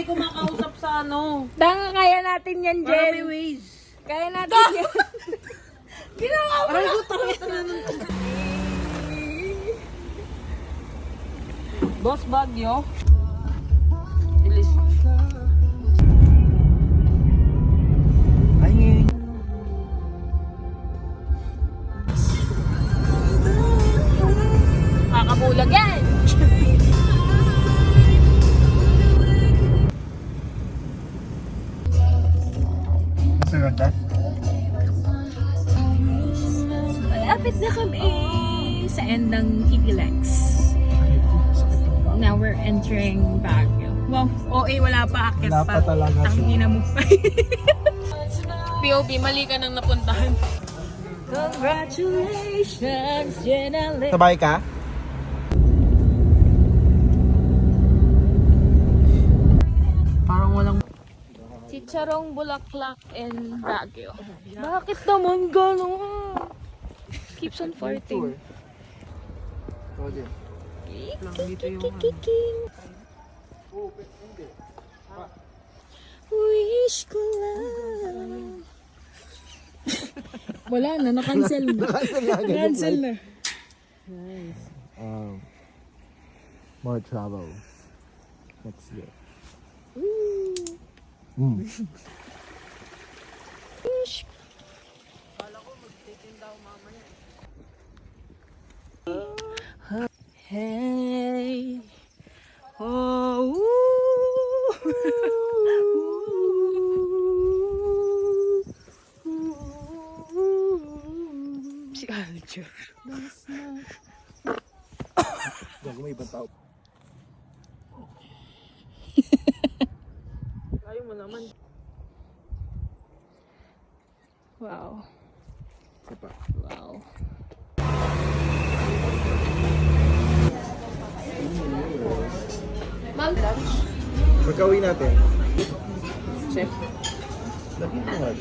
Hindi ko makausap sa ano. Danga, kaya natin yan, Jen. Para may ways. Kaya natin yan. Ginawa mo Aray ko, tarata na nun. Boss Bagyo. Ilis. Ay, ngayon. Kakabulag yan. Masarap na? Malapit na kami sa end ng Higilex. Now we're entering Baguio. Wow, OA wala pa, akit Wala pa talaga. Tangina mo pa. POV, mali ka nang napuntahan. Congratulations, Jenelle. Sabay ka? Parang walang... Chicharong Bulaklak in Baguio. Bakit naman gano'n? Keeps on farting. Lang dito yung... Wish ko lang. Wala na, na-cancel na. Cancel na. More travels. Next year. Wish ko. Hey. Oh. Si Alger. Gago, may ibang tao. Ayaw mo naman. Wow. Kapa. Wow. Ma'am, Pagka-uwi natin. Chef. Lagi mo nga.